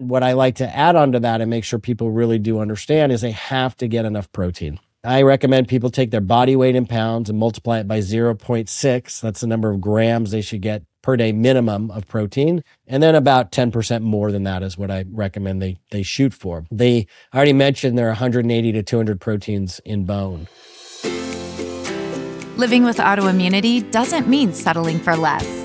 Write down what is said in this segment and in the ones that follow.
what I like to add on to that and make sure people really do understand is they have to get enough protein. I recommend people take their body weight in pounds and multiply it by 0.6. That's the number of grams they should get per day minimum of protein. And then about 10% more than that is what I recommend they shoot for. I already mentioned there are 180 to 200 proteins in bone. Living with autoimmunity doesn't mean settling for less.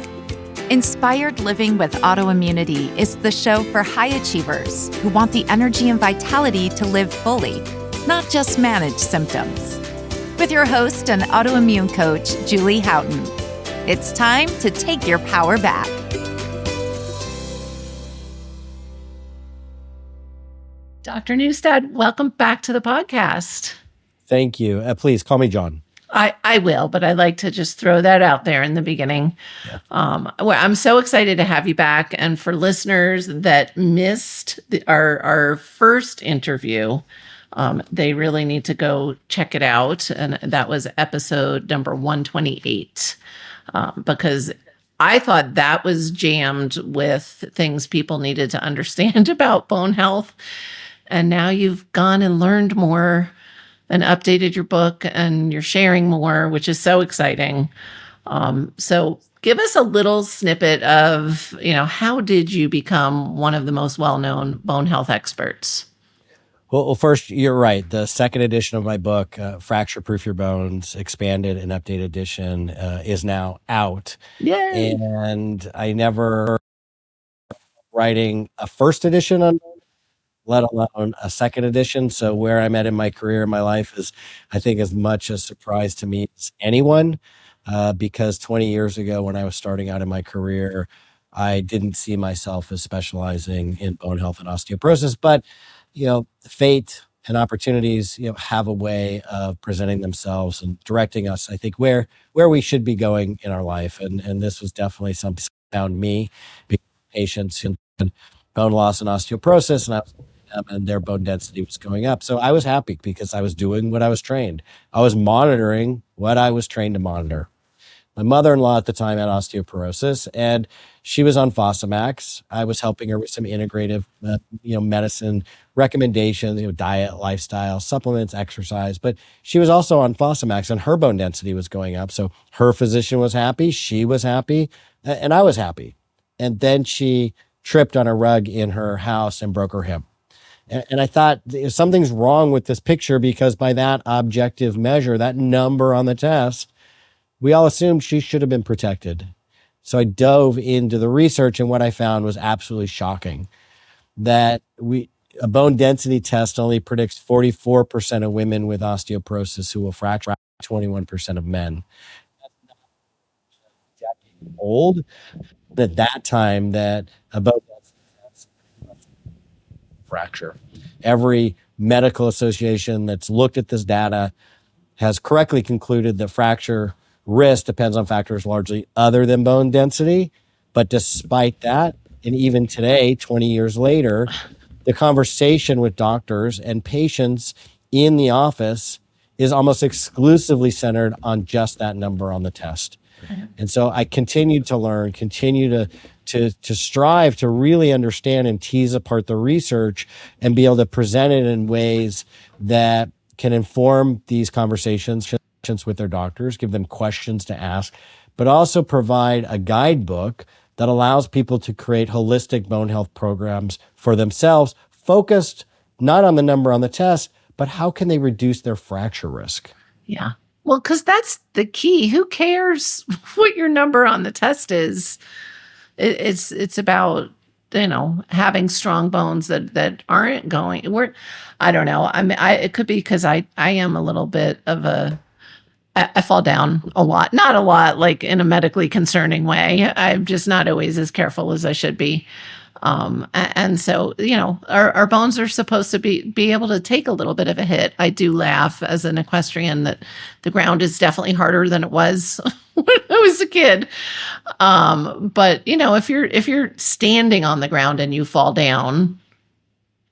Inspired Living with Autoimmunity is the show for high achievers who want the energy and vitality to live fully, not just manage symptoms. With your host and autoimmune coach, Julie Houghton. It's time to take your power back. Dr. Neustadt, welcome back to the podcast. Thank you. Please call me John. I will, but I like to just throw that out there in the beginning. Yeah. I'm so excited to have you back. And for listeners that missed our first interview, they really need to go check it out. And that was episode number 128, because I thought that was jammed with things people needed to understand about bone health. And now you've gone and learned more and updated your book, and you're sharing more, which is so exciting. So give us a little snippet of, how did you become one of the most well-known bone health experts? Well, first, you're right. The second edition of my book, Fracture Proof Your Bones, expanded and updated edition, is now out. Yay! And I never writing a first edition on, let alone a second edition. So where I'm at in my career, my life is, I think, as much a surprise to me as anyone, because 20 years ago when I was starting out in my career, I didn't see myself as specializing in bone health and osteoporosis. But, fate and opportunities, have a way of presenting themselves and directing us, I think, where we should be going in our life. And this was definitely something that found me, patients in bone loss and osteoporosis, and their bone density was going up. So I was happy because I was doing what I was trained. I was monitoring what I was trained to monitor. My mother-in-law at the time had osteoporosis, and she was on Fosamax. I was helping her with some integrative, medicine recommendations, diet, lifestyle, supplements, exercise. But she was also on Fosamax, and her bone density was going up. So her physician was happy, she was happy, and I was happy. And then she tripped on a rug in her house and broke her hip. And I thought something's wrong with this picture, because by that objective measure, that number on the test, we all assumed she should have been protected. So I dove into the research, and what I found was absolutely shocking. That a bone density test only predicts 44% of women with osteoporosis who will fracture, 21% of men. That's not a decade old. At that time, that a bone density test fracture. Every medical association that's looked at this data has correctly concluded that fracture risk depends on factors largely other than bone density. But despite that, and even today, 20 years later, the conversation with doctors and patients in the office is almost exclusively centered on just that number on the test. And so I continued to learn, continue to strive to really understand and tease apart the research and be able to present it in ways that can inform these conversations with their doctors, give them questions to ask, but also provide a guidebook that allows people to create holistic bone health programs for themselves, focused not on the number on the test, but how can they reduce their fracture risk? Yeah. Well, because that's the key. Who cares what your number on the test is? It's about, having strong bones that aren't going. I don't know. It could be because I am a little bit of I fall down a lot, not a lot, like in a medically concerning way. I'm just not always as careful as I should be. And so, our bones are supposed to be able to take a little bit of a hit. I do laugh as an equestrian that the ground is definitely harder than it was when I was a kid. But if you're standing on the ground and you fall down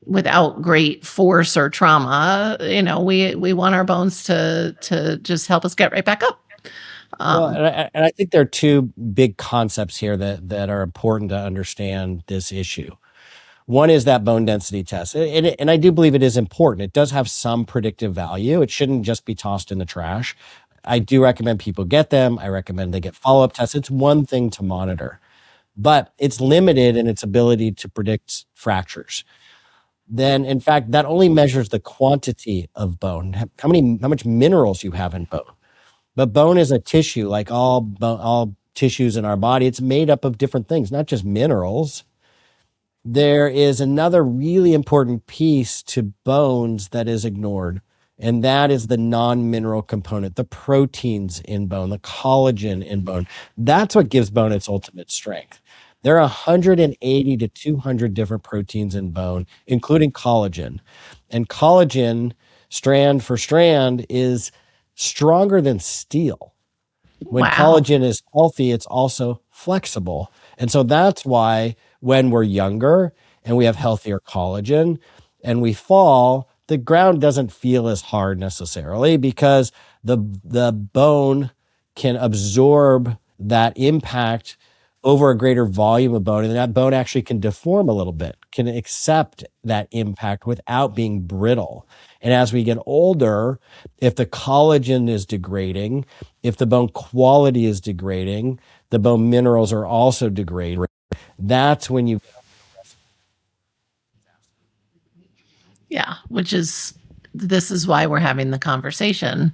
without great force or trauma, we want our bones to just help us get right back up. And I think there are two big concepts here that are important to understand this issue. One is that bone density test. And I do believe it is important. It does have some predictive value. It shouldn't just be tossed in the trash. I do recommend people get them. I recommend they get follow-up tests. It's one thing to monitor, but it's limited in its ability to predict fractures. Then, in fact, that only measures the quantity of bone, how much minerals you have in bone. But bone is a tissue, like all tissues in our body. It's made up of different things, not just minerals. There is another really important piece to bones that is ignored, and that is the non-mineral component, the proteins in bone, the collagen in bone. That's what gives bone its ultimate strength. There are 180 to 200 different proteins in bone, including collagen. And collagen, strand for strand, is stronger than steel. When Wow. collagen is healthy, it's also flexible. And so that's why when we're younger and we have healthier collagen and we fall, the ground doesn't feel as hard necessarily because the bone can absorb that impact over a greater volume of bone, and that bone actually can deform a little bit, can accept that impact without being brittle. And as we get older, if the collagen is degrading, if the bone quality is degrading, the bone minerals are also degrading. That's when you. Yeah, this is why we're having the conversation.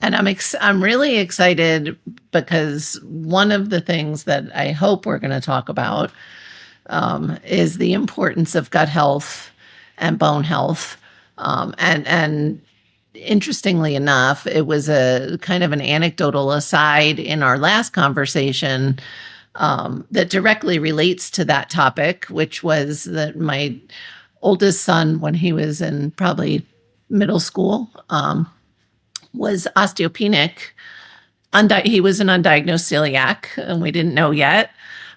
And I'm really excited because one of the things that I hope we're going to talk about is the importance of gut health and bone health. And interestingly enough, it was a kind of an anecdotal aside in our last conversation that directly relates to that topic, which was that my oldest son, when he was in probably middle school, was osteopenic. He was an undiagnosed celiac, and we didn't know yet.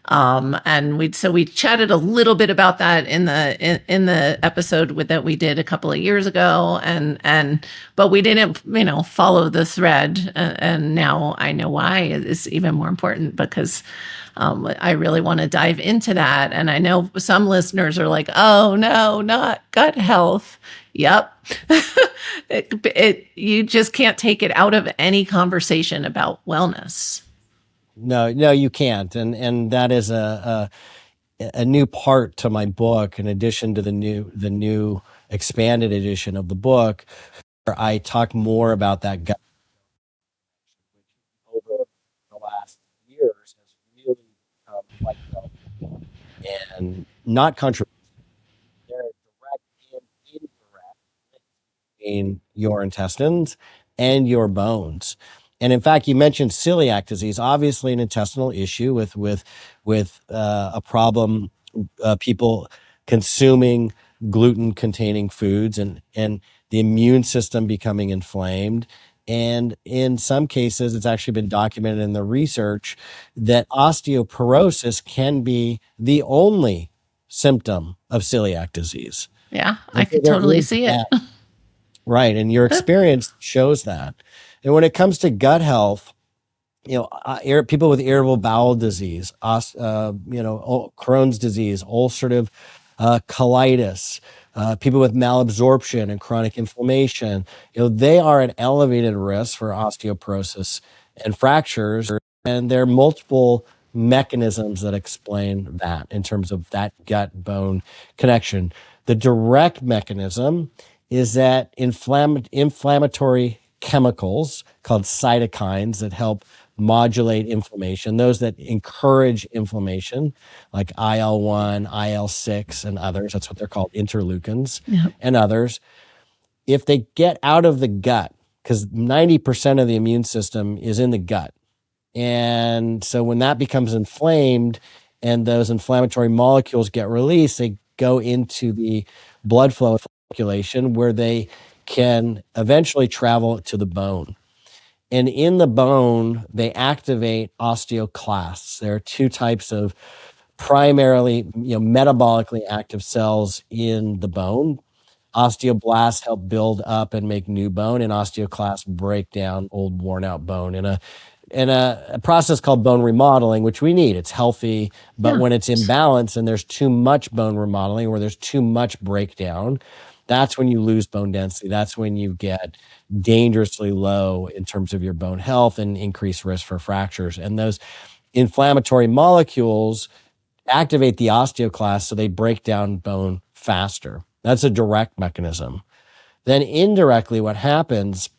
And we chatted a little bit about that in the episode that we did a couple of years ago, but we didn't, follow the thread. And now I know why it's even more important because I really want to dive into that. And I know some listeners are like, "Oh no, not gut health." Yep. You just can't take it out of any conversation about wellness. No, you can't. And that is a new part to my book, in addition to the new expanded edition of the book, where I talk more about that gut over the last years has really become quite relevant and not controversial. There are direct and indirect in your intestines and your bones. And in fact, you mentioned celiac disease, obviously an intestinal issue with a problem, people consuming gluten-containing foods and the immune system becoming inflamed. And in some cases, it's actually been documented in the research that osteoporosis can be the only symptom of celiac disease. Yeah, I could totally see it. Right. And your experience shows that. And when it comes to gut health, people with irritable bowel disease, Crohn's disease, ulcerative colitis, people with malabsorption and chronic inflammation, they are at elevated risk for osteoporosis and fractures. And there are multiple mechanisms that explain that in terms of that gut-bone connection. The direct mechanism is that inflammatory chemicals called cytokines that help modulate inflammation, those that encourage inflammation, like IL-1, IL-6, and others. That's what they're called, interleukins, and others. If they get out of the gut, because 90% of the immune system is in the gut. And so when that becomes inflamed and those inflammatory molecules get released, they go into the blood flow circulation where they can eventually travel to the bone. And in the bone, they activate osteoclasts. There are two types of primarily, metabolically active cells in the bone. Osteoblasts help build up and make new bone, and osteoclasts break down old, worn-out bone in a and a process called bone remodeling, which we need. It's healthy, but when it's imbalanced and there's too much bone remodeling or there's too much breakdown, that's when you lose bone density. That's when you get dangerously low in terms of your bone health and increased risk for fractures. And those inflammatory molecules activate the osteoclasts, so they break down bone faster. That's a direct mechanism. Then indirectly, what happens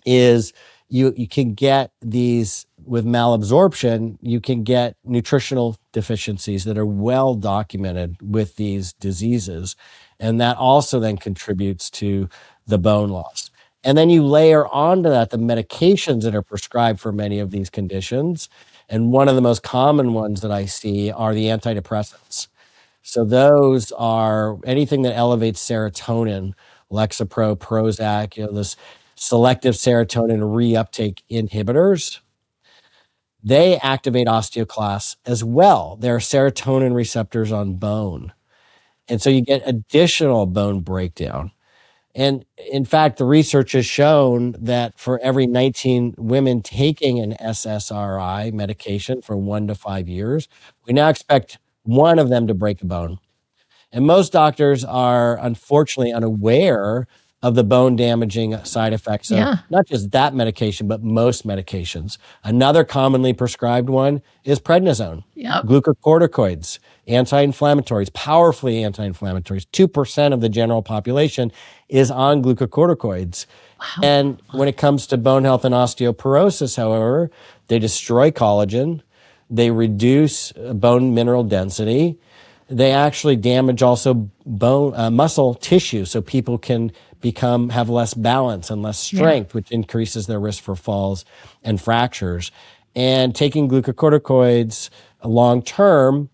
is you can get these, with malabsorption, you can get nutritional deficiencies that are well documented with these diseases. And that also then contributes to the bone loss. And then you layer onto that the medications that are prescribed for many of these conditions. And one of the most common ones that I see are the antidepressants. So those are anything that elevates serotonin, Lexapro, Prozac, this selective serotonin reuptake inhibitors. They activate osteoclasts as well. There are serotonin receptors on bone. And so you get additional bone breakdown. And in fact, the research has shown that for every 19 women taking an SSRI medication for 1 to 5 years, we now expect one of them to break a bone. And most doctors are unfortunately unaware of the bone damaging side effects of not just that medication, but most medications. Another commonly prescribed one is prednisone, glucocorticoids, anti-inflammatories, powerfully anti-inflammatories. 2% of the general population is on glucocorticoids. And when it comes to bone health and osteoporosis, however, they destroy collagen, they reduce bone mineral density, they actually damage also bone muscle tissue, so people can have less balance and less strength, which increases their risk for falls and fractures. And taking glucocorticoids long term,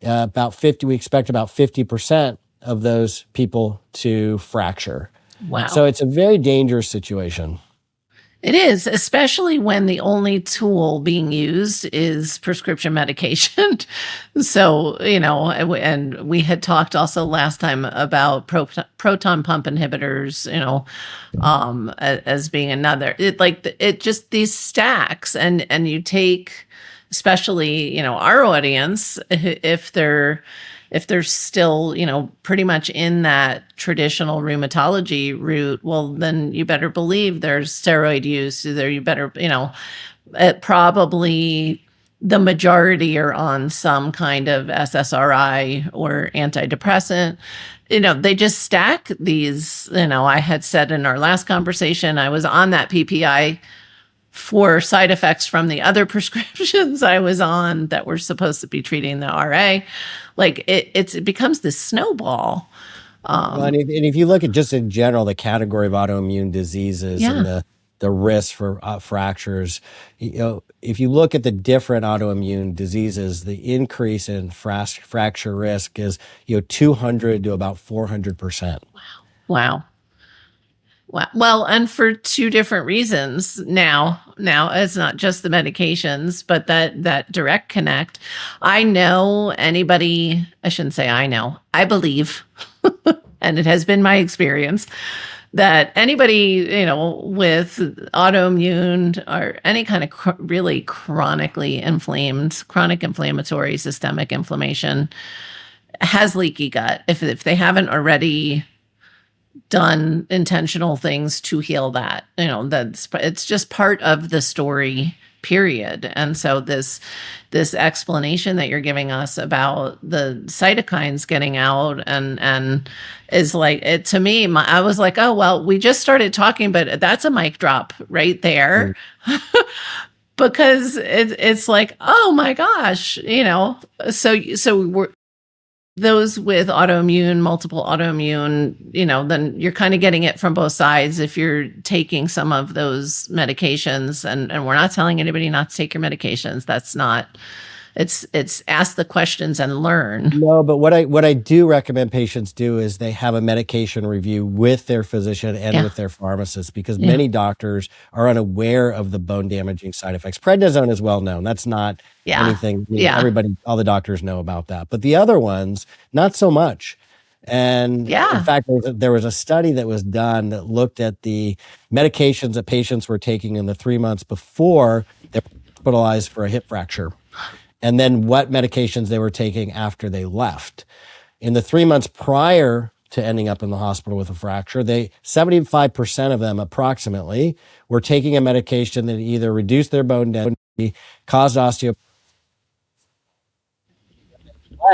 we expect about 50% of those people to fracture. Wow. So it's a very dangerous situation. It is, especially when the only tool being used is prescription medication. So, and we had talked also last time about proton pump inhibitors, as being another. These stacks, and you take, especially, our audience, if they're still, pretty much in that traditional rheumatology route, well, then you better believe there's steroid use. You better, probably the majority are on some kind of SSRI or antidepressant. They just stack these. I had said in our last conversation, I was on that PPI for side effects from the other prescriptions I was on that were supposed to be treating the RA. It becomes this snowball. And if you look at just in general, the category of autoimmune diseases and the risk for fractures, if you look at the different autoimmune diseases, the increase in fracture risk is 200 to about 400%. Wow. Well, and for two different reasons now it's not just the medications, but that direct connect. I know anybody, I shouldn't say I know, I believe, and it has been my experience, that anybody, with autoimmune or any kind of really chronically inflamed, chronic inflammatory systemic inflammation has leaky gut. If they haven't already done intentional things to heal that, it's just part of the story, period. And so this explanation that you're giving us about the cytokines getting out and is it to me, I was like, oh, well, we just started talking, but that's a mic drop right there. Because it's like, oh my gosh, so we're, those with multiple autoimmune, then you're kind of getting it from both sides if you're taking some of those medications. And we're not telling anybody not to take your medications. That's not, it's ask the questions and learn. No, but what I do recommend patients do is they have a medication review with their physician and with their pharmacist, because many doctors are unaware of the bone damaging side effects. Prednisone is well known. That's not anything. Everybody, all the doctors know about that. But the other ones, not so much. And Yeah. in fact, there was a study that was done that looked at the medications that patients were taking in the 3 months before they were hospitalized for a hip fracture, and then what medications they were taking after they left. In the 3 months prior to ending up in the hospital with a fracture, 75% of them approximately were taking a medication that either reduced their bone density, caused osteoporosis.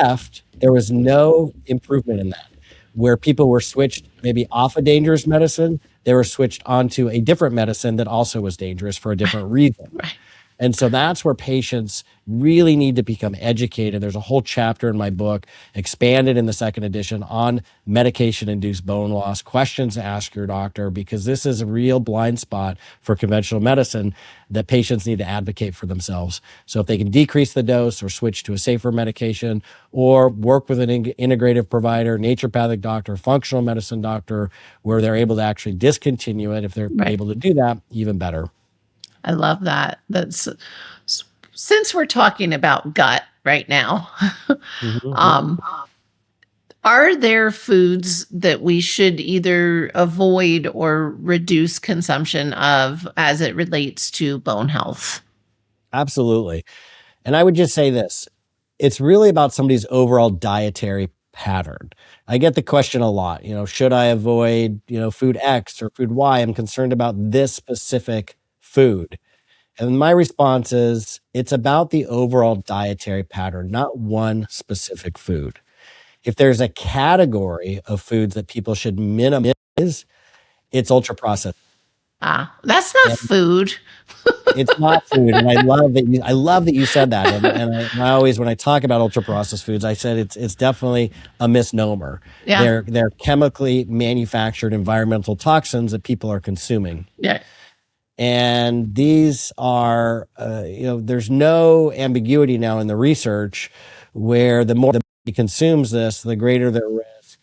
Left, there was no improvement in that. Where people were switched maybe off a dangerous medicine, they were switched onto a different medicine that also was dangerous for a different reason. Right. And so that's where patients really need to become educated. There's a whole chapter in my book, expanded in the second edition, on medication-induced bone loss, questions to ask your doctor, because this is a real blind spot for conventional medicine that patients need to advocate for themselves. So if they can decrease the dose or switch to a safer medication or work with an integrative provider, naturopathic doctor, functional medicine doctor, where they're able to actually discontinue it, if they're able to do that, even better. I love that. That's, since we're talking about gut right now, are there foods that we should either avoid or reduce consumption of as it relates to bone health? Absolutely. And I would just say this, it's really about somebody's overall dietary pattern. I get the question a lot, should I avoid, food X or food Y? I'm concerned about this specific food. And my response is, it's about the overall dietary pattern, not one specific food. If there's a category of foods that people should minimize, it's ultra processed. That's not food. It's not food, and I love that you said that. And I always, when I talk about ultra processed foods, I said it's definitely a misnomer. Yeah. They're chemically manufactured environmental toxins that people are consuming. Yeah. And these are, there's no ambiguity now in the research, where the more the body consumes this, the greater their risk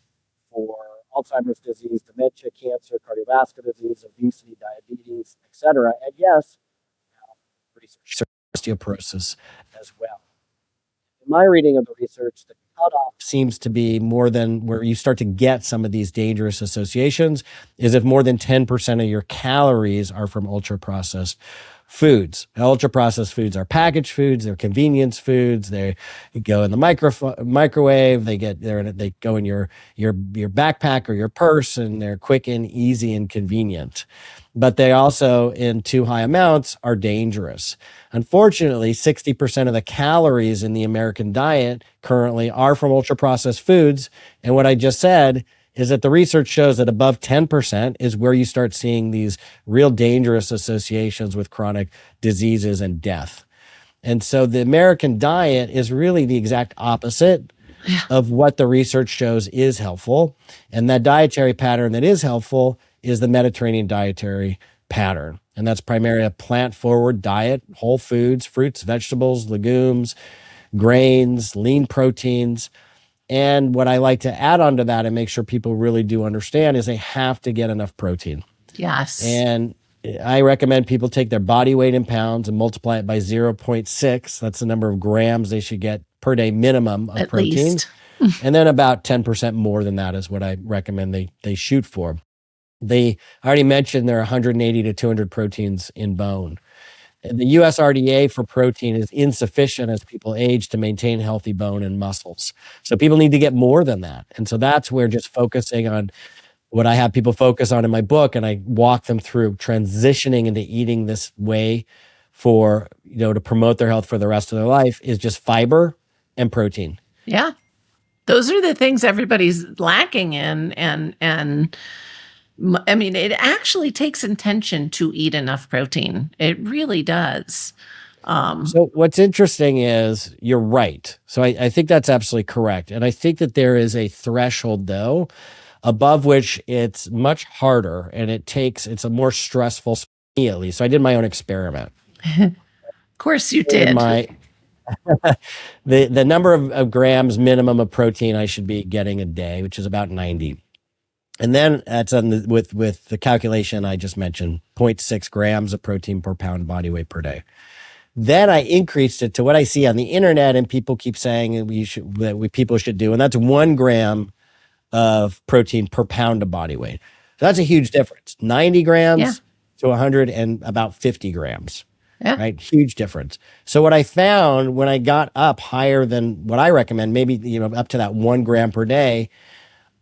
for Alzheimer's disease, dementia, cancer, cardiovascular disease, obesity, diabetes, etc. And yes, research osteoporosis as well. In my reading of the research, the cutoff seems to be more than where you start to get some of these dangerous associations is if more than 10% of your calories are from ultra processed foods. Now, ultra processed foods are packaged foods, they're convenience foods, they go in the microwave, they go in your backpack or your purse, and they're quick and easy and convenient. But they also, in too high amounts, are dangerous. Unfortunately, 60% of the calories in the American diet currently are from ultra-processed foods. And what I just said is that the research shows that above 10% is where you start seeing these real dangerous associations with chronic diseases and death. And so the American diet is really the exact opposite of what the research shows is helpful. And that dietary pattern that is helpful is the Mediterranean dietary pattern. And that's primarily a plant-forward diet, whole foods, fruits, vegetables, legumes, grains, lean proteins. And what I like to add on to that and make sure people really do understand is they have to get enough protein. Yes. And I recommend people take their body weight in pounds and multiply it by 0.6. That's the number of grams they should get per day minimum of protein. And then about 10% more than that is what I recommend they shoot for. I already mentioned there are 180 to 200 proteins in bone. The USRDA for protein is insufficient as people age to maintain healthy bone and muscles. So people need to get more than that. And so that's where just focusing on what I have people focus on in my book, and I walk them through transitioning into eating this way for, to promote their health for the rest of their life, is just fiber and protein. Yeah. Those are the things everybody's lacking in. And I mean, it actually takes intention to eat enough protein. It really does. So what's interesting is you're right. So I think that's absolutely correct. And I think that there is a threshold, though, above which it's much harder and it's a more stressful, me at least. So I did my own experiment. Of course you did. The number of grams minimum of protein I should be getting a day, which is about 90. And then that's with the calculation I just mentioned, 0.6 grams of protein per pound body weight per day. Then I increased it to what I see on the internet, and people keep saying people should do, and that's 1 gram of protein per pound of body weight. So that's a huge difference. 90 grams to 100 and about 50 grams. Yeah. Right? Huge difference. So what I found when I got up higher than what I recommend, maybe up to that 1 gram per day,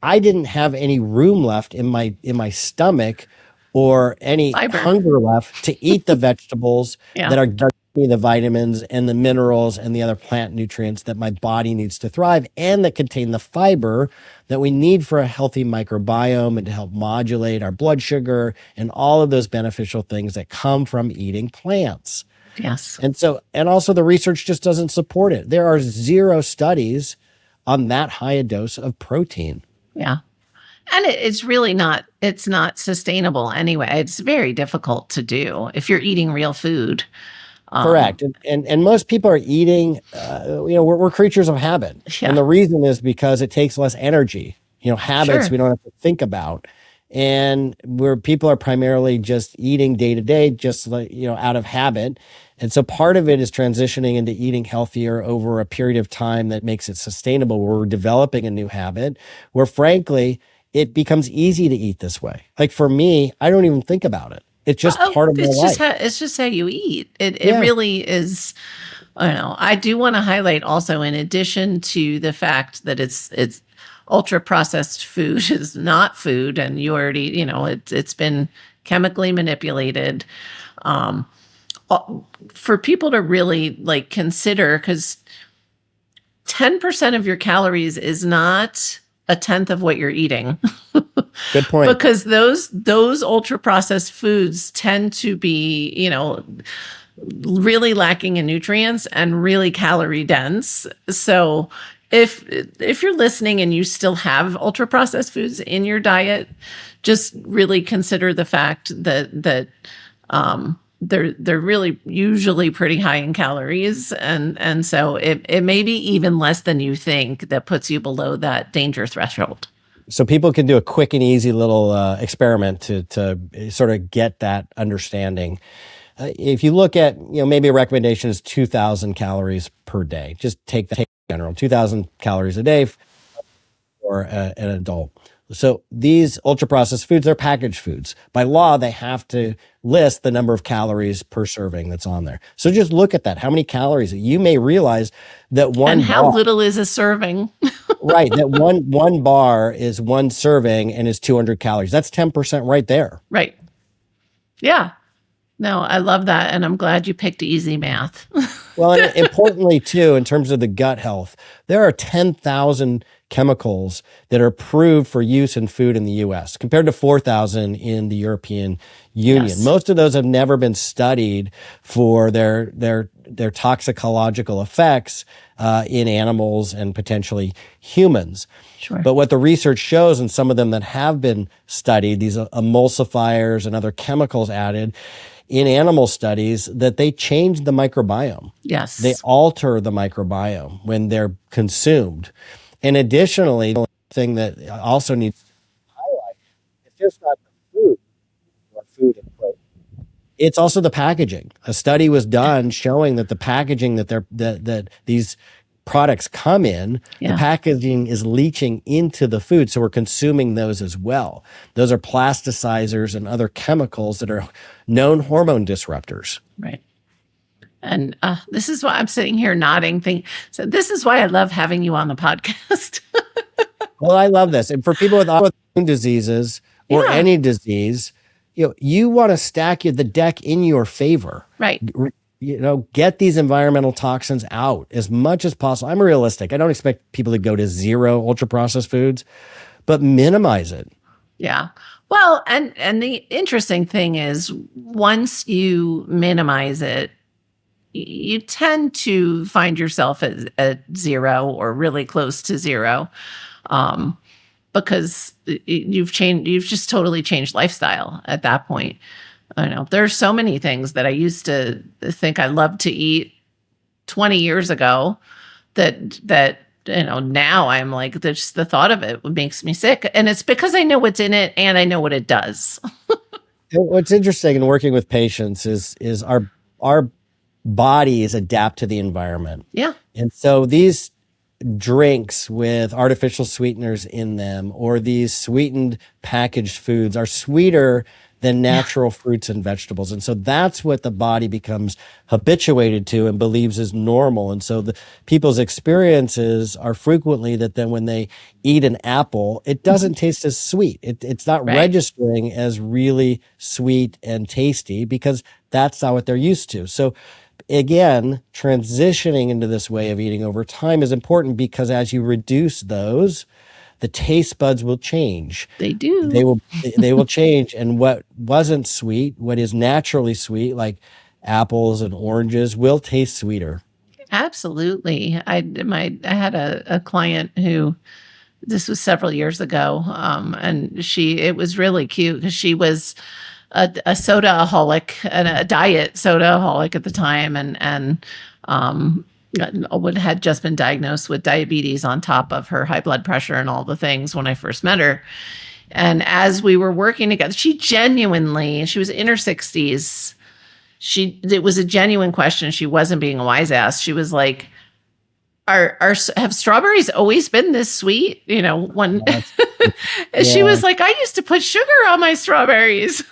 I didn't have any room left in my stomach or any Fiber. hunger left to eat the vegetables that are giving me the vitamins and the minerals and the other plant nutrients that my body needs to thrive, and that contain the fiber that we need for a healthy microbiome and to help modulate our blood sugar and all of those beneficial things that come from eating plants. Yes. And also the research just doesn't support it. There are 0 studies on that high a dose of protein. Yeah. And it's really not, it's not sustainable anyway. It's very difficult to do if you're eating real food. Correct. And most people are eating, we're creatures of habit. Yeah. And the reason is because it takes less energy. Habits we don't have to think about. And where people are primarily just eating day to day, just like, out of habit. And so part of it is transitioning into eating healthier over a period of time that makes it sustainable, where we're developing a new habit, where frankly, it becomes easy to eat this way. Like for me, I don't even think about it. It's just part of my life. It's just how you eat. It really is. I do want to highlight also, in addition to the fact that it's ultra processed food is not food, and you already, it's been chemically manipulated. For people to really consider, because 10% of your calories is not a tenth of what you're eating. Good point. Because those ultra processed foods tend to be, really lacking in nutrients and really calorie dense. So if you're listening and you still have ultra processed foods in your diet, just really consider the fact that they're really usually pretty high in calories, and so it may be even less than you think that puts you below that danger threshold. So people can do a quick and easy little experiment to sort of get that understanding. If you look at, maybe a recommendation is 2,000 calories per day. Just take the general 2,000 calories a day for an adult. So these ultra-processed foods, they're packaged foods. By law, they have to list the number of calories per serving that's on there. So just look at that. How many calories? You may realize that one and how little is a serving. Right. That one bar is 1 serving and is 200 calories. That's 10% right there. Right. Yeah. No, I love that. And I'm glad you picked easy math. Well, and importantly, too, in terms of the gut health, there are 10,000 chemicals that are approved for use in food in the U.S. compared to 4,000 in the European Union. Yes. Most of those have never been studied for their toxicological effects in animals and potentially humans. Sure. But what the research shows, and some of them that have been studied, these emulsifiers and other chemicals added in animal studies, that they change the microbiome. Yes. They alter the microbiome when they're consumed. And additionally, the thing that also needs to highlight, it's just not the food or food and protein. It's also the packaging. A study was done showing that the packaging that these products come in, the packaging is leaching into the food. So we're consuming those as well. Those are plasticizers and other chemicals that are known hormone disruptors. Right. And this is why I'm sitting here nodding. So this is why I love having you on the podcast. Well, I love this. And for people with autoimmune diseases or any disease, you want to stack the deck in your favor. Right. Get these environmental toxins out as much as possible. I'm realistic. I don't expect people to go to 0 ultra-processed foods, but minimize it. Yeah. Well, and the interesting thing is, once you minimize it, you tend to find yourself at 0 or really close to 0, because you've just totally changed lifestyle at that point. I know there's so many things that I used to think I loved to eat 20 years ago that now I'm like, just the thought of it makes me sick. And it's because I know what's in it and I know what it does. What's interesting in working with patients is our bodies adapt to the environment. Yeah. And so these drinks with artificial sweeteners in them, or these sweetened packaged foods are sweeter than natural fruits and vegetables. And so that's what the body becomes habituated to and believes is normal. And so the people's experiences are frequently that then when they eat an apple, it doesn't taste as sweet. It's not registering as really sweet and tasty because that's not what they're used to. So again, transitioning into this way of eating over time is important because as you reduce those, the taste buds will change. They do. They will change. And what wasn't sweet, what is naturally sweet, like apples and oranges, will taste sweeter. Absolutely. I had a client who, this was several years ago, and it was really cute because she was a soda-aholic and a diet soda-aholic at the time, and had just been diagnosed with diabetes on top of her high blood pressure and all the things when I first met her. And as we were working together, she was in her 60s. It was a genuine question. She wasn't being a wise ass. She was like, have strawberries always been this sweet? And she was like, I used to put sugar on my strawberries.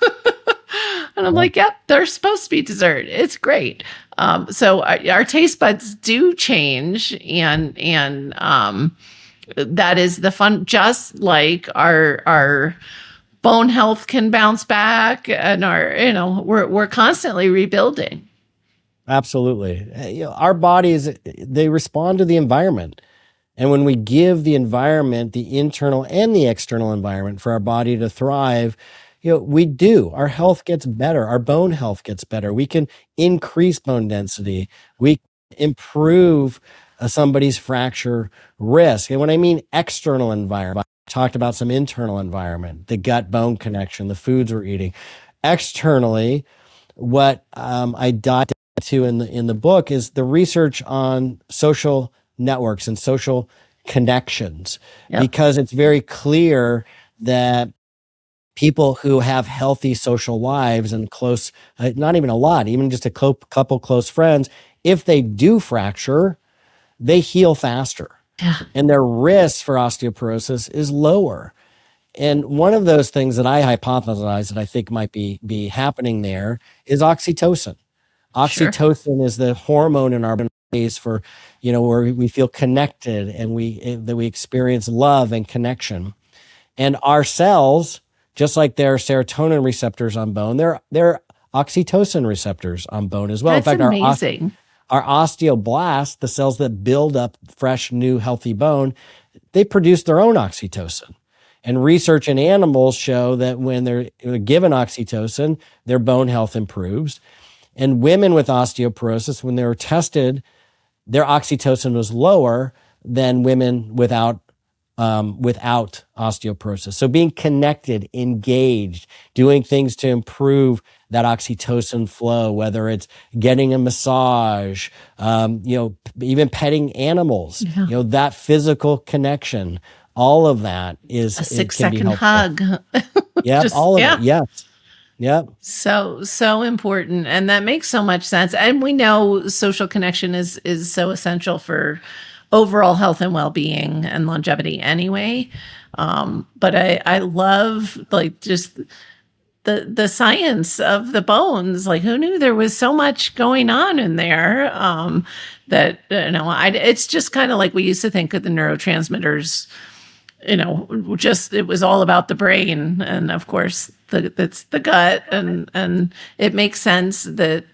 And I'm like, yep, they're supposed to be dessert. It's great. So our taste buds do change, and that is the fun. Just like our bone health can bounce back, and we're constantly rebuilding. Absolutely. Our bodies, they respond to the environment. And when we give the environment, the internal and the external environment for our body to thrive, our health gets better. Our bone health gets better. We can increase bone density. We improve somebody's fracture risk. And when I mean external environment, I talked about some internal environment, the gut-bone connection, the foods we're eating. Externally, what I dived into in the book is the research on social networks and social connections, because it's very clear that people who have healthy social lives and close, not even a lot, even just a couple close friends, if they do fracture, they heal faster. And their risk for osteoporosis is lower. And one of those things that I hypothesize that I think might be happening there is oxytocin. Oxytocin is the hormone in our bodies for, where we feel connected and that we experience love and connection. And our cells, just like there are serotonin receptors on bone, there are oxytocin receptors on bone as well. That's in fact, amazing. Our osteoblasts, the cells that build up fresh, new, healthy bone, they produce their own oxytocin. And research in animals show that when they're given oxytocin, their bone health improves. And women with osteoporosis, when they were tested, their oxytocin was lower than women without osteoporosis. So being connected, engaged, doing things to improve that oxytocin flow, whether it's getting a massage, even petting animals, that physical connection, all of that is a 6-second hug. Yeah, all of it. Yes. Yep. So important. And that makes so much sense. And we know social connection is so essential for overall health and well-being and longevity anyway. But I love just the science of the bones. Like, who knew there was so much going on in there? It's just kind of like we used to think of the neurotransmitters, it was all about the brain. And of course it's the gut, and it makes sense that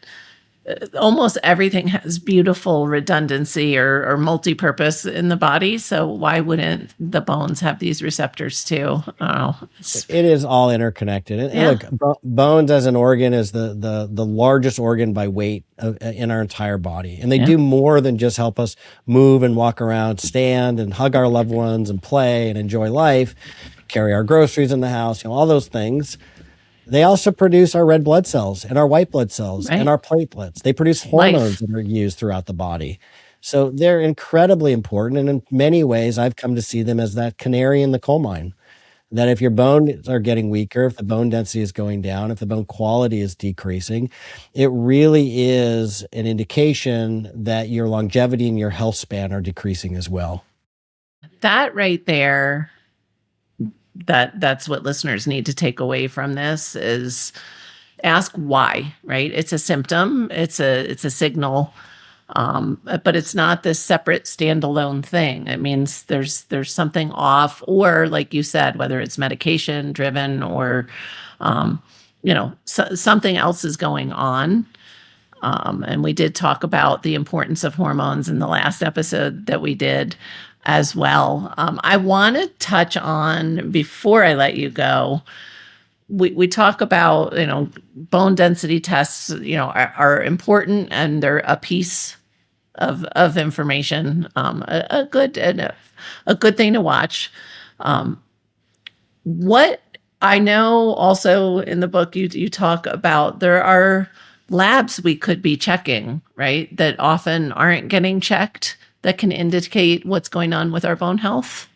almost everything has beautiful redundancy or multi-purpose in the body. So why wouldn't the bones have these receptors too? It is all interconnected. And look, bones as an organ is the largest organ by weight in our entire body. And they do more than just help us move and walk around, stand and hug our loved ones and play and enjoy life, carry our groceries in the house, all those things. They also produce our red blood cells and our white blood cells and our platelets. They produce hormones that are used throughout the body. So they're incredibly important. And in many ways, I've come to see them as that canary in the coal mine. that if your bones are getting weaker, if the bone density is going down, if the bone quality is decreasing, it really is an indication that your longevity and your health span are decreasing as well. That right there, that's what listeners need to take away from this is ask why, right? It's a symptom, it's a signal. But it's not this separate standalone thing. It means there's something off, or like you said, whether it's medication driven or, something else is going on. And we did talk about the importance of hormones in the last episode that we did as well. I want to touch on, before I let you go, we talk about, bone density tests, are important, and they're a piece of information, a good thing to watch. What I know also in the book, you talk about there are labs we could be checking, right? That often aren't getting checked, that can indicate what's going on with our bone health.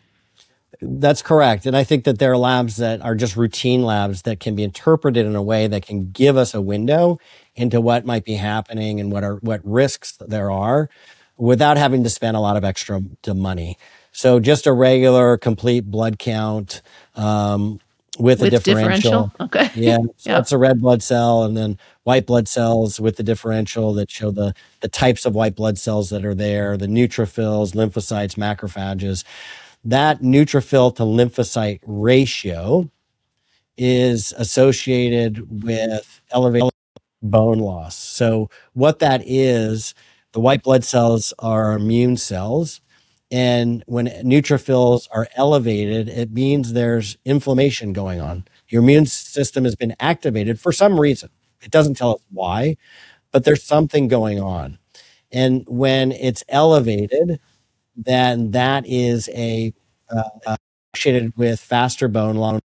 That's correct. And I think that there are labs that are just routine labs that can be interpreted in a way that can give us a window into what might be happening and what risks there are without having to spend a lot of extra money. So just a regular complete blood count with a differential. Okay. Yeah. So it's a red blood cell and then white blood cells with the differential that show the types of white blood cells that are there, the neutrophils, lymphocytes, macrophages. That neutrophil to lymphocyte ratio is associated with elevated bone loss. So what that is, the white blood cells are immune cells. And when neutrophils are elevated, it means there's inflammation going on. Your immune system has been activated for some reason. It doesn't tell us why, but there's something going on. And when it's elevated, then that is associated with faster bone loss,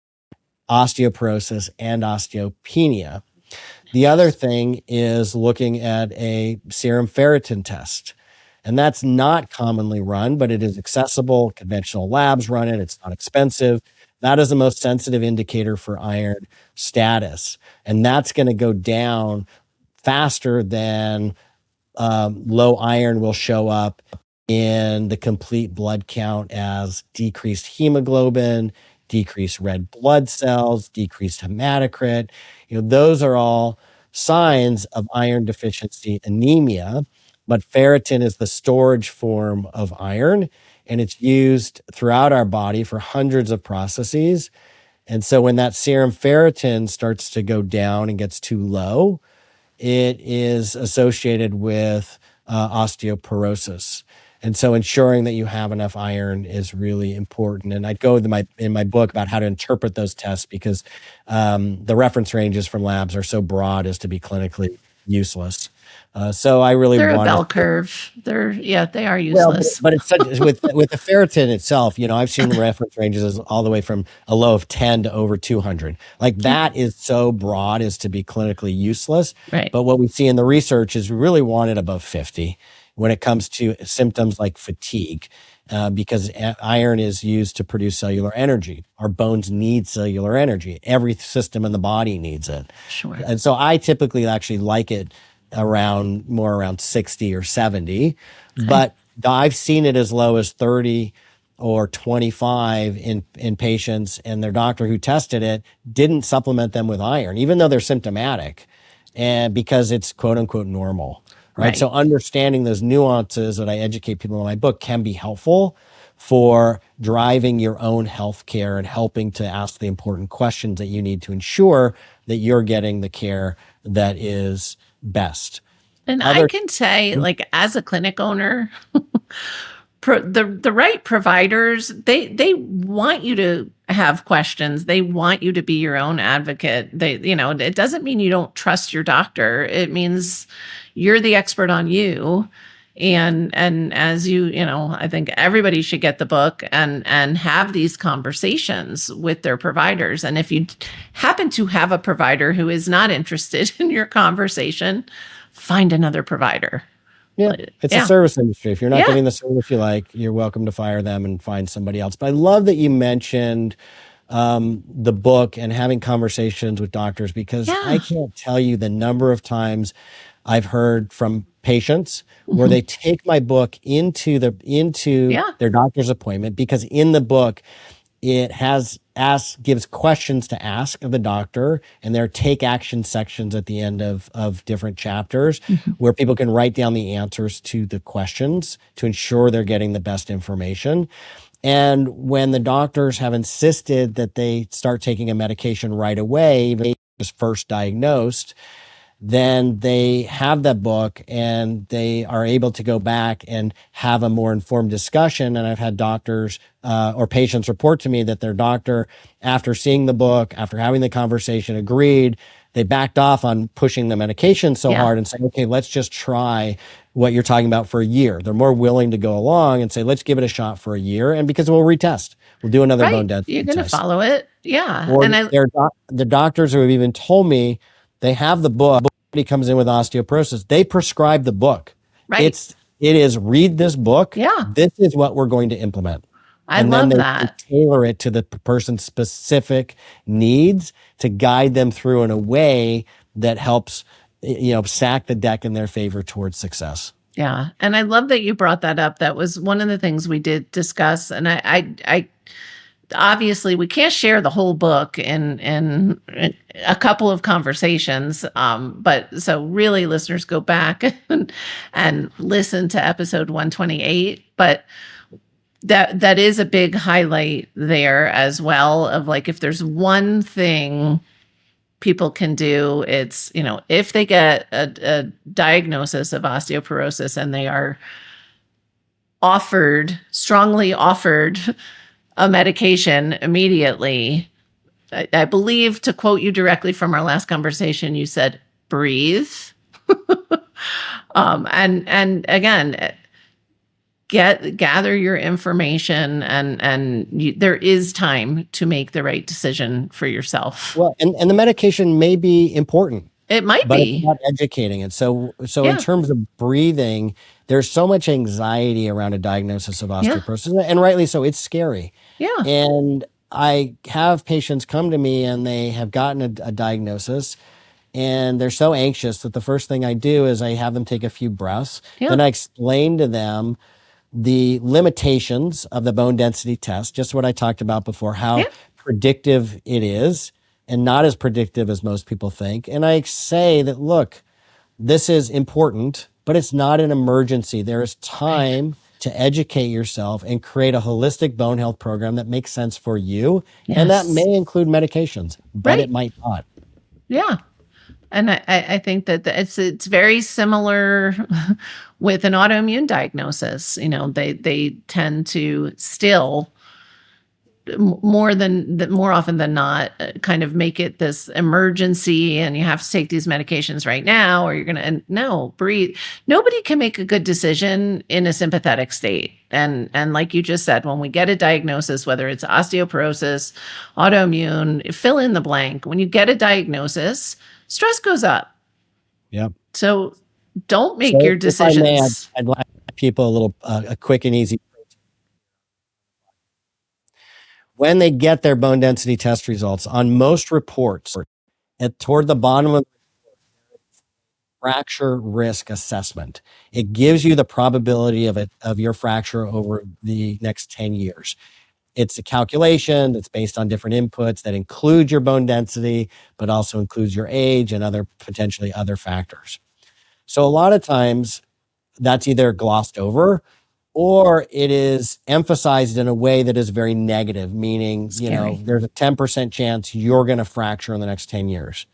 osteoporosis, and osteopenia. The other thing is looking at a serum ferritin test. And that's not commonly run, but it is accessible. Conventional labs run it. It's not expensive. That is the most sensitive indicator for iron status. And that's going to go down faster than low iron will show up in the complete blood count as decreased hemoglobin, decreased red blood cells, decreased hematocrit. Those are all signs of iron deficiency anemia. But ferritin is the storage form of iron, and it's used throughout our body for hundreds of processes. And so when that serum ferritin starts to go down and gets too low, it is associated with osteoporosis. And so ensuring that you have enough iron is really important. And I go in my book about how to interpret those tests because the reference ranges from labs are so broad as to be clinically useless. So I really they're want a bell curve. They are useless. Well, but it's such, with the ferritin itself, I've seen the reference ranges all the way from a low of 10 to over 200. Like that is so broad as to be clinically useless. Right. But what we see in the research is we really want it above 50 when it comes to symptoms like fatigue, because iron is used to produce cellular energy. Our bones need cellular energy. Every system in the body needs it. Sure. And so I typically actually like it around 60 or 70, okay. But I've seen it as low as 30 or 25 in patients, and their doctor who tested it didn't supplement them with iron, even though they're symptomatic, and because it's quote unquote normal, right? So understanding those nuances that I educate people in my book can be helpful for driving your own healthcare and helping to ask the important questions that you need to ensure that you're getting the care that is best. And I can say, like, as a clinic owner, the right providers, they want you to have questions. They want you to be your own advocate. It doesn't mean you don't trust your doctor. It means you're the expert on you. And as I think everybody should get the book and have these conversations with their providers. And if you happen to have a provider who is not interested in your conversation, find another provider. Yeah, it's a service industry. If you're not getting the service you like, you're welcome to fire them and find somebody else. But I love that you mentioned the book and having conversations with doctors, because Yeah. I can't tell you the number of times I've heard from patients where they take my book into their doctor's appointment, because in the book it gives questions to ask of the doctor, and there are take action sections at the end of different chapters where people can write down the answers to the questions to ensure they're getting the best information. And when the doctors have insisted that they start taking a medication right away, even if it was first diagnosed, then they have that book and they are able to go back and have a more informed discussion. And I've had doctors or patients report to me that their doctor, after seeing the book, after having the conversation, agreed. They backed off on pushing the medication so hard and saying, okay, let's just try what you're talking about for a year. They're more willing to go along and say, let's give it a shot for a year. And because we'll retest, we'll do another bone density You're going to test. follow it. Yeah. Or And the doctors who have even told me they have the book. Somebody comes in with osteoporosis, they prescribe the book. right. It is read this book. Yeah. This is what we're going to implement. I And love then that. they tailor it to the person's specific needs to guide them through in a way that helps, stack the deck in their favor towards success. Yeah. And I love that you brought that up. That was one of the things we did discuss. And I obviously we can't share the whole book in a couple of conversations. But so really listeners, go back and listen to episode 128. But that is a big highlight there as well, of like, if there's one thing people can do, it's, if they get a diagnosis of osteoporosis and they are strongly offered a medication immediately, I believe, to quote you directly from our last conversation, you said, breathe. And again, gather your information, and there is time to make the right decision for yourself. Well, and the medication may be important. It might but be. It's not educating it. So Yeah. in terms of breathing, there's so much anxiety around a diagnosis of osteoporosis, and rightly so. It's scary. Yeah. And I have patients come to me and they have gotten a diagnosis, and they're so anxious that the first thing I do is I have them take a few breaths. Yeah. Then I explain to them the limitations of the bone density test, just what I talked about before, how predictive it is, and not as predictive as most people think. And I say that, look, this is important, but it's not an emergency. There is time to educate yourself and create a holistic bone health program that makes sense for you. Yes. And that may include medications, but it might not. Yeah. And I think that it's very similar with an autoimmune diagnosis. They tend to still, more often than not, kind of make it this emergency, and you have to take these medications right now, or you're gonna breathe. Nobody can make a good decision in a sympathetic state. And like you just said, when we get a diagnosis, whether it's osteoporosis, autoimmune, fill in the blank, when you get a diagnosis, stress goes up. Yep. So don't make your decisions. If I may, I'd like people a quick and easy. When they get their bone density test results, on most reports, toward the bottom of the fracture risk assessment, it gives you the probability of your fracture over the next 10 years. It's a calculation that's based on different inputs that include your bone density, but also includes your age and potentially other factors. So a lot of times that's either glossed over, or it is emphasized in a way that is very negative, meaning, there's a 10% chance you're going to fracture in the next 10 years.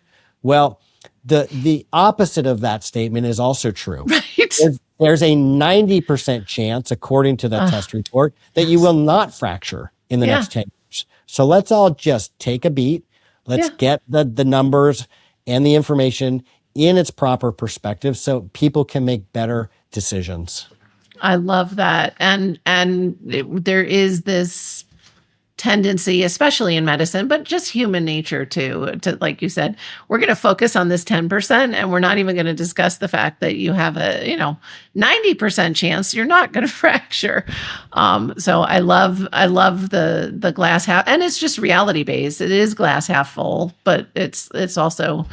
Well, the opposite of that statement is also true. Right. There's a 90% chance, according to the test report, that you will not fracture in the next 10 years. So let's all just take a beat. Let's get the numbers and the information in its proper perspective so people can make better decisions. I love that. And there is this tendency, especially in medicine, but just human nature too, to, like you said, we're going to focus on this 10% and we're not even going to discuss the fact that you have a, 90% chance you're not going to fracture. So I love the glass half, and it's just reality based. It is glass half full, but it's also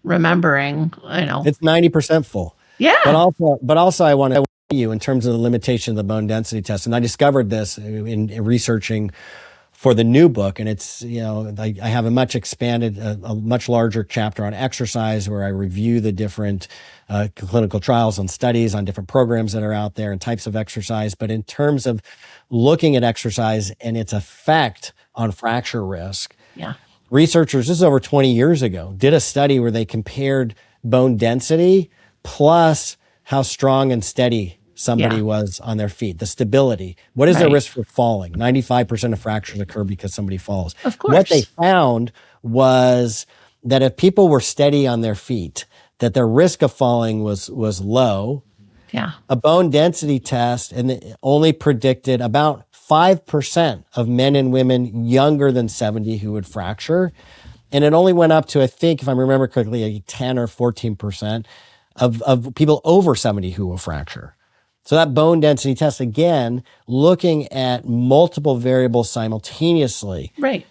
remembering, it's 90% full. Yeah. But also I want to you in terms of the limitation of the bone density test. And I discovered this in researching for the new book. And it's, I have a much expanded, a much larger chapter on exercise where I review the different clinical trials and studies on different programs that are out there and types of exercise. But in terms of looking at exercise and its effect on fracture risk, researchers, this is over 20 years ago, did a study where they compared bone density plus how strong and steady somebody was on their feet, the stability. What is their risk for falling? 95% of fractures occur because somebody falls. Of course. What they found was that if people were steady on their feet, that their risk of falling was low. Yeah. A bone density test and it only predicted about 5% of men and women younger than 70 who would fracture. And it only went up to, I think, if I remember correctly, 10 or 14% of people over 70 who will fracture. So that bone density test, again, looking at multiple variables simultaneously, right?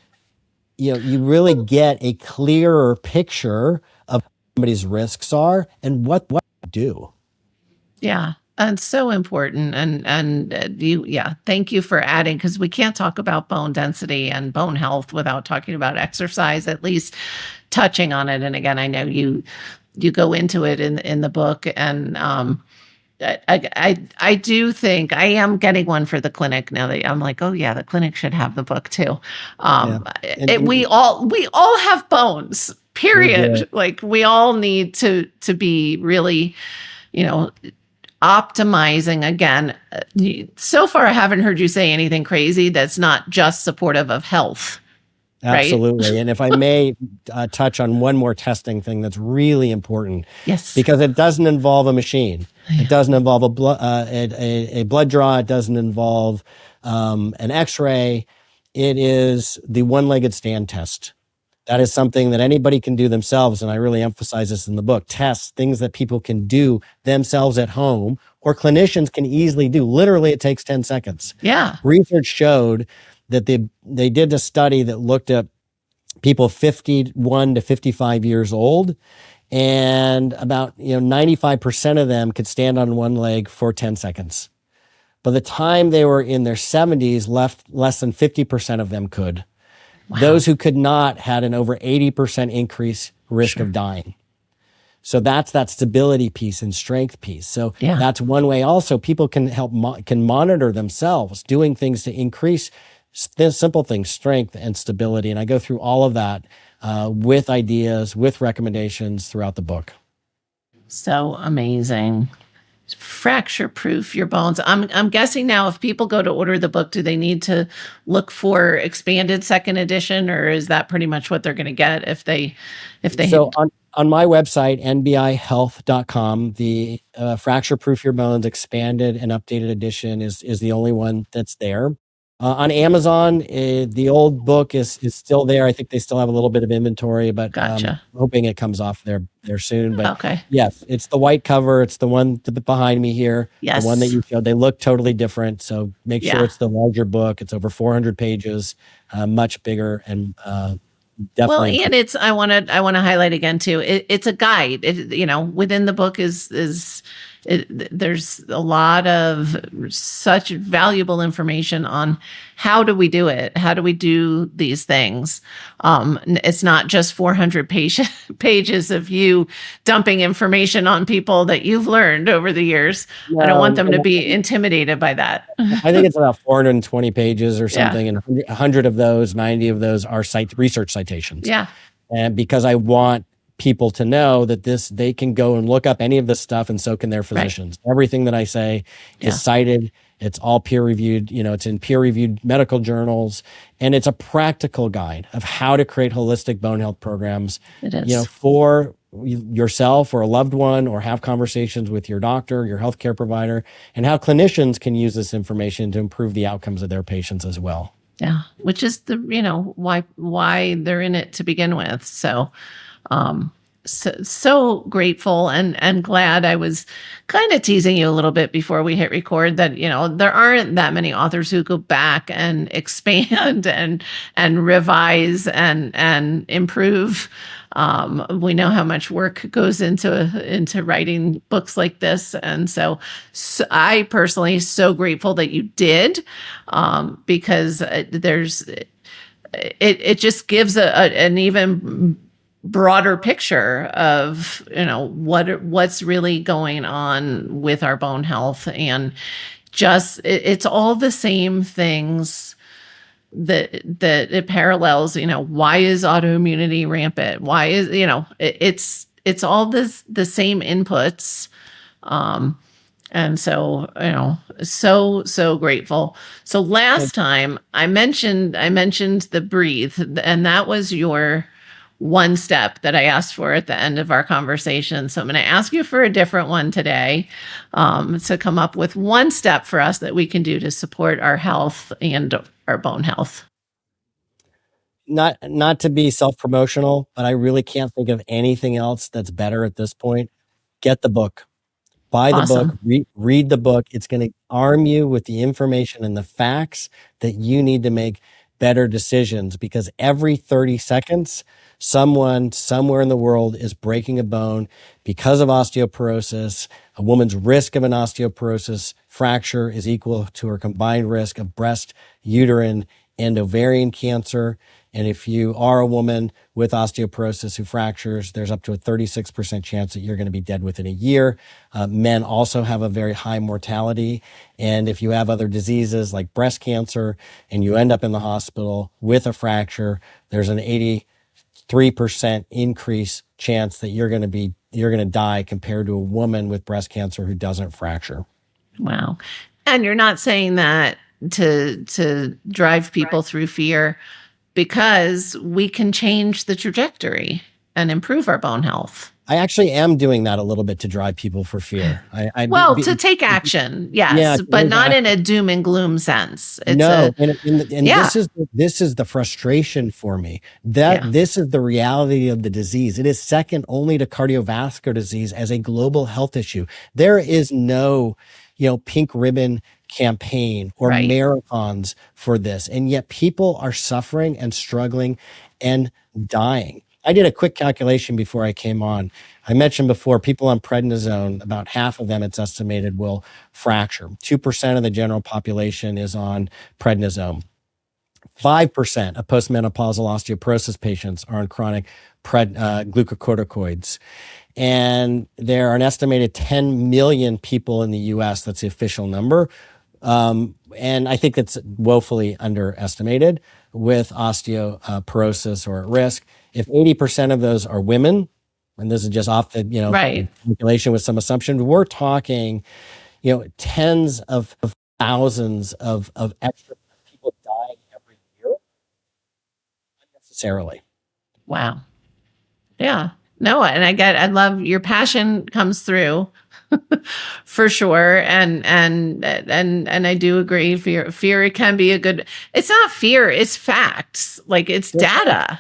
You really get a clearer picture of what somebody's risks are and what to do. Yeah, and so important. And thank you for adding, because we can't talk about bone density and bone health without talking about exercise, at least touching on it. And again, I know you go into it in the book, and I do think I am getting one for the clinic now that I'm like, oh yeah, the clinic should have the book too. We all have bones, period. Like we all need to be really, optimizing. Again, so far I haven't heard you say anything crazy that's not just supportive of health. Absolutely. Right? And if I may touch on one more testing thing that's really important. Yes. Because it doesn't involve a machine. It doesn't involve a blood draw. It doesn't involve an x-ray. It is the one-legged stand test. That is something that anybody can do themselves. And I really emphasize this in the book. Tests, things that people can do themselves at home or clinicians can easily do. Literally, it takes 10 seconds. Yeah. Research showed that they did a study that looked at people 51 to 55 years old, and about 95% of them could stand on one leg for 10 seconds. By the time they were in their 70s, less than 50% of them could. Wow. Those who could not had an over 80% increase risk of dying. So that's that stability piece and strength piece. So that's one way. Also, people can can monitor themselves doing things to increase simple things, strength and stability. And I go through all of that with ideas, with recommendations throughout the book. So amazing. Fracture proof your bones. I'm guessing now if people go to order the book, do they need to look for expanded second edition, or is that pretty much what they're going to get if they So on my website, nbihealth.com, the Fracture Proof Your Bones expanded and updated edition is the only one that's there. On Amazon, the old book is still there. I think they still have a little bit of inventory, but Gotcha. Hoping it comes off there soon. But okay. Yes, it's the white cover. It's the one behind me here. Yes. The one that you showed. They look totally different. So make sure it's the larger book. It's over 400 pages, much bigger, and definitely. Well, and it's I want to highlight again too. It's a guide. Within the book there's a lot of such valuable information on how do we do it? How do we do these things? It's not just 400 pages of you dumping information on people that you've learned over the years. I don't want them to be intimidated by that. I think it's about 420 pages or something, and 100 of those, 90 of those are research citations. Yeah. And because I want people to know that they can go and look up any of this stuff, and so can their physicians. Right. Everything that I say is cited. It's all peer reviewed. It's in peer reviewed medical journals, and it's a practical guide of how to create holistic bone health programs. It is. For yourself or a loved one, or have conversations with your doctor, your healthcare provider, and how clinicians can use this information to improve the outcomes of their patients as well. Yeah, which is why they're in it to begin with. Um, so grateful and glad. I was kind of teasing you a little bit before we hit record that there aren't that many authors who go back and expand and revise and improve. We know how much work goes into writing books like this, and so I personally so grateful that you did, because it just gives an even broader picture of what's really going on with our bone health, and just it's all the same things that it parallels. Why is autoimmunity rampant? Why is it's all the same inputs. And so, so grateful. So last time I mentioned the breathe, and that was your one step that I asked for at the end of our conversation. So I'm going to ask you for a different one today, to come up with one step for us that we can do to support our health and our bone health. Not to be self-promotional, but I really can't think of anything else that's better at this point. Get the book. Buy the Awesome. book, read the book. It's going to arm you with the information and the facts that you need to make better decisions, because every 30 seconds, someone somewhere in the world is breaking a bone because of osteoporosis. A woman's risk of an osteoporosis fracture is equal to her combined risk of breast, uterine, and ovarian cancer. And if you are a woman with osteoporosis who fractures, there's up to a 36% chance that you're going to be dead within a year. Men also have a very high mortality. And if you have other diseases like breast cancer and you end up in the hospital with a fracture, there's an 83% increase chance that you're going to die compared to a woman with breast cancer who doesn't fracture. Wow. And you're not saying that to drive people through fear, because we can change the trajectory and improve our bone health. I actually am doing that a little bit to drive people for fear. To take action, yes, but not in a doom and gloom sense. This is the frustration for me. This is the reality of the disease. It is second only to cardiovascular disease as a global health issue. There is no, pink ribbon campaign or marathons for this. And yet people are suffering and struggling and dying. I did a quick calculation before I came on. I mentioned before, people on prednisone, about half of them, it's estimated, will fracture. 2% of the general population is on prednisone. 5% of postmenopausal osteoporosis patients are on chronic glucocorticoids. And there are an estimated 10 million people in the US, that's the official number, and I think it's woefully underestimated, with osteoporosis or at risk. If 80% of those are women, and this is just off the calculation with some assumptions, we're talking tens of thousands of extra people dying every year unnecessarily. Wow. Yeah. No, and I love your passion comes through. For sure. And I do agree. Fear, it can be a good, it's not fear, it's facts. Like it's data.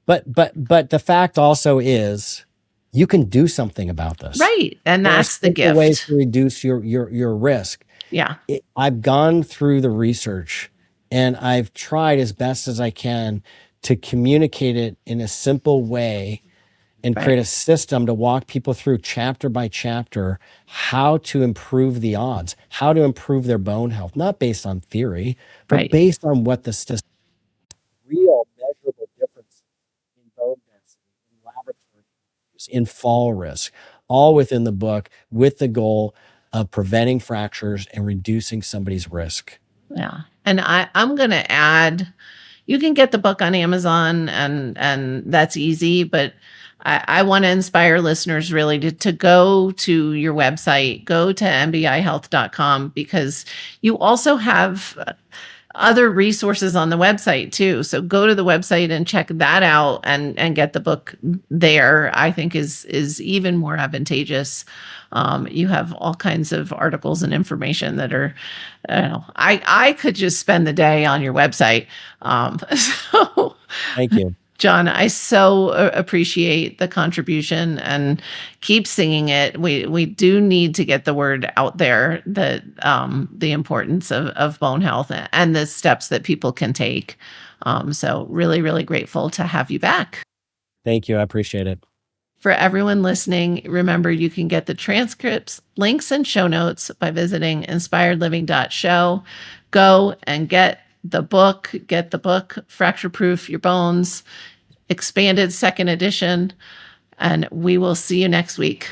But the fact also is you can do something about this. Right. And that's the gift. Ways to reduce your risk. Yeah. I've gone through the research and I've tried as best as I can to communicate it in a simple way and create a system to walk people through chapter by chapter how to improve the odds, how to improve their bone health, not based on theory, but based on what the real measurable difference in bone density, in laboratory use, in fall risk, all within the book, with the goal of preventing fractures and reducing somebody's risk. Yeah. And I'm going to add, you can get the book on Amazon and that's easy, but I want to inspire listeners really to go to your website, go to mbihealth.com, because you also have other resources on the website too. So go to the website and check that out and get the book there. I think is even more advantageous. You have all kinds of articles and information that are, I could just spend the day on your website. So Thank you. John, I so appreciate the contribution and keep singing it. We do need to get the word out there that the importance of bone health and the steps that people can take. So really, really grateful to have you back. Thank you. I appreciate it. For everyone listening, remember you can get the transcripts, links, and show notes by visiting inspiredliving.show. Go and get the book, Fracture Proof Your Bones, expanded 2nd edition, and we will see you next week.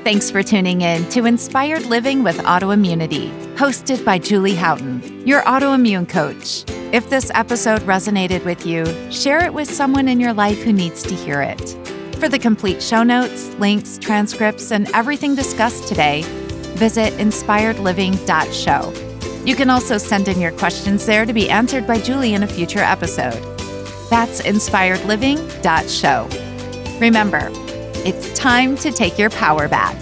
Thanks for tuning in to Inspired Living with Autoimmunity, hosted by Julie Houghton, your autoimmune coach. If this episode resonated with you, share it with someone in your life who needs to hear it. For the complete show notes, links, transcripts, and everything discussed today, visit inspiredliving.show. You can also send in your questions there to be answered by Julie in a future episode. That's inspiredliving.show. Remember, it's time to take your power back.